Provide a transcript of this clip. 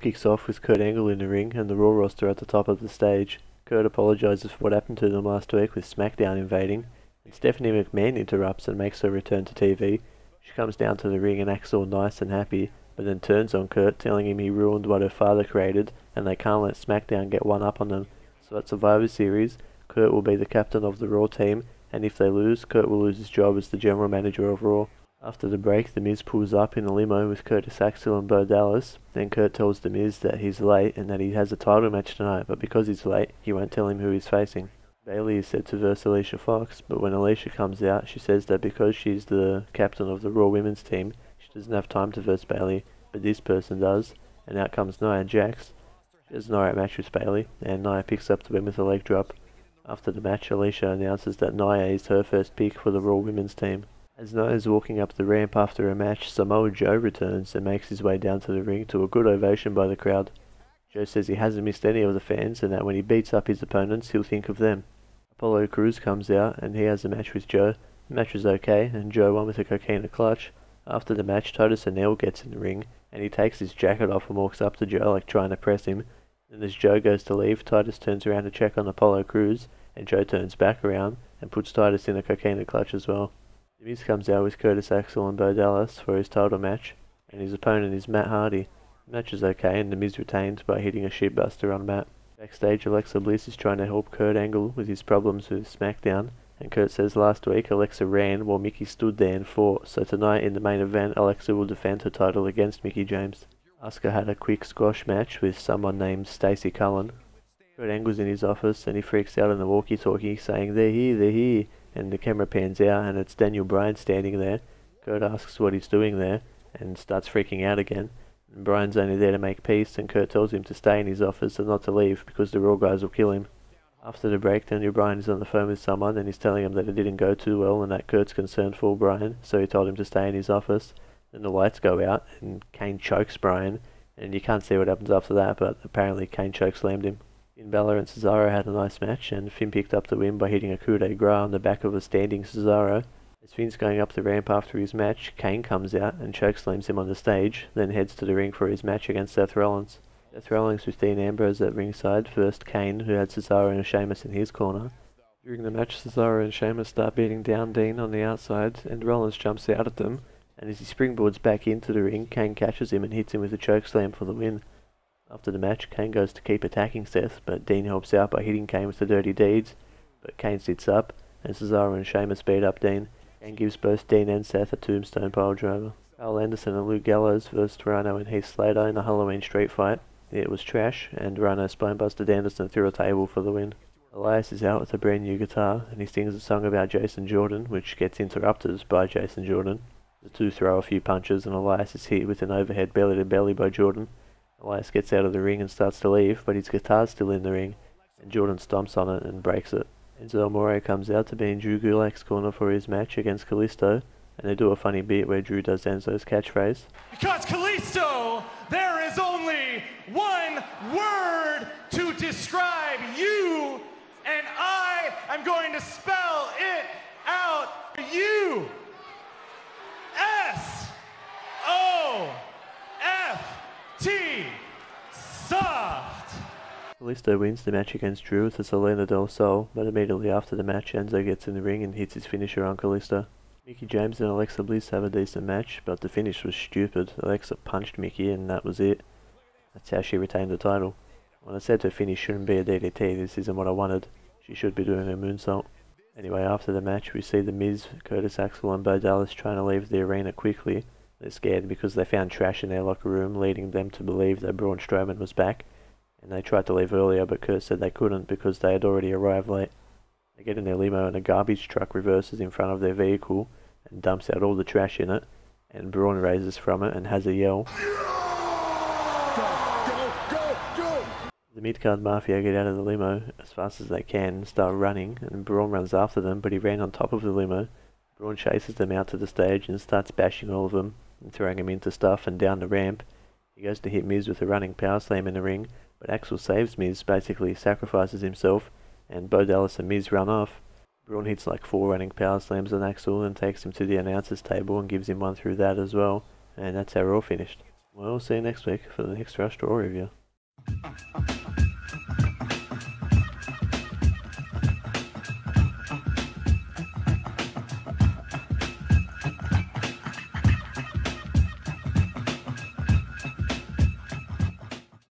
kicks off with Kurt Angle in the ring and the Raw roster at the top of the stage. Kurt apologises for what happened to them last week with SmackDown invading, and Stephanie McMahon interrupts and makes her return to TV. She comes down to the ring and acts all nice and happy, but then turns on Kurt, telling him he ruined what her father created and they can't let SmackDown get one up on them. So at Survivor Series, Kurt will be the captain of the Raw team, and if they lose, Kurt will lose his job as the general manager of Raw. After the break, The Miz pulls up in a limo with Curtis Axel and Bo Dallas. Then Kurt tells The Miz that he's late and that he has a title match tonight, but because he's late, he won't tell him who he's facing. Bayley is said to verse Alicia Fox, but when Alicia comes out, she says that because she's the captain of the Raw women's team, she doesn't have time to verse Bayley, but this person does, and out comes Nia Jax. She has an alright match with Bayley, and Nia picks up the win with a leg drop. After the match, Alicia announces that Nia is her first pick for the Raw women's team. As Nia is walking up the ramp after a match, Samoa Joe returns and makes his way down to the ring to a good ovation by the crowd. Joe says he hasn't missed any of the fans and that when he beats up his opponents, he'll think of them. Apollo Crews comes out and he has a match with Joe. The match was okay and Joe won with a coquina clutch. After the match, Titus O'Neil gets in the ring and he takes his jacket off and walks up to Joe like trying to press him. And as Joe goes to leave, Titus turns around to check on Apollo Crews and Joe turns back around and puts Titus in a coquina clutch as well. The Miz comes out with Curtis Axel and Bo Dallas for his title match, and his opponent is Matt Hardy. The match is okay, and The Miz retains by hitting a shitbuster on Matt. Backstage, Alexa Bliss is trying to help Kurt Angle with his problems with SmackDown, and Kurt says last week Alexa ran while Mickie stood there and fought, so tonight in the main event Alexa will defend her title against Mickie James. Asuka had a quick squash match with someone named Stacey Cullen. Kurt Angle's in his office and he freaks out on the walkie-talkie saying, "They're here," and the camera pans out and it's Daniel Bryan standing there. Kurt asks what he's doing there and starts freaking out again. And Bryan's only there to make peace and Kurt tells him to stay in his office and not to leave because the Raw guys will kill him. After the break, Daniel Bryan is on the phone with someone and he's telling him that it didn't go too well and that Kurt's concerned for Bryan, so he told him to stay in his office. Then the lights go out and Kane chokes Bryan, and you can't see what happens after that, but apparently Kane chokeslammed him. Finn Balor and Cesaro had a nice match, and Finn picked up the win by hitting a coup de grace on the back of a standing Cesaro. As Finn's going up the ramp after his match, Kane comes out and chokeslams him on the stage, then heads to the ring for his match against Seth Rollins. Seth Rollins with Dean Ambrose at ringside, first Kane, who had Cesaro and Sheamus in his corner. During the match, Cesaro and Sheamus start beating down Dean on the outside, and Rollins jumps out at them, and as he springboards back into the ring, Kane catches him and hits him with a chokeslam for the win. After the match, Kane goes to keep attacking Seth, but Dean helps out by hitting Kane with the dirty deeds, but Kane sits up, and Cesaro and Sheamus beat up Dean, and gives both Dean and Seth a tombstone piledriver. Carl Anderson and Luke Gallows versed Rhino and Heath Slater in a Halloween street fight. It was trash, and Rhino spinebusted Anderson through a table for the win. Elias is out with a brand new guitar, and he sings a song about Jason Jordan, which gets interrupted by Jason Jordan. The two throw a few punches, and Elias is hit with an overhead belly-to-belly by Jordan. Elias gets out of the ring and starts to leave, but his guitar's still in the ring, and Jordan stomps on it and breaks it. Enzo Amore comes out to be in Drew Gulak's corner for his match against Kalisto, and they do a funny bit where Drew does Enzo's catchphrase. Because Kalisto, there is only one word to describe you, and I am going to spell it out for you. S-O-F-T. Soft. Kalisto wins the match against Drew with a Selena del Sol, but immediately after the match, Enzo gets in the ring and hits his finisher on Kalisto. Mickie James and Alexa Bliss have a decent match, but the finish was stupid. Alexa punched Mickie and that was it. That's how she retained the title. When I said her finish shouldn't be a DDT, this isn't what I wanted. She should be doing a moonsault. Anyway, after the match, we see The Miz, Curtis Axel and Bo Dallas trying to leave the arena quickly. They're scared because they found trash in their locker room, leading them to believe that Braun Strowman was back. And they tried to leave earlier, but Kurt said they couldn't because they had already arrived late. They get in their limo and a garbage truck reverses in front of their vehicle and dumps out all the trash in it, and Braun raises from it and has a yell. Go. The mid-card Mafia get out of the limo as fast as they can and start running, and Braun runs after them, but he ran on top of the limo. Braun chases them out to the stage and starts bashing all of them and throwing them into stuff and down the ramp. He goes to hit Miz with a running power slam in the ring, but Axel saves Miz, basically sacrifices himself, and Bo Dallas and Miz run off. Braun hits like 4 running power slams on Axel and takes him to the announcer's table and gives him one through that as well, and that's how Raw finished. Well, we'll see you next week for the next Rush Draw review.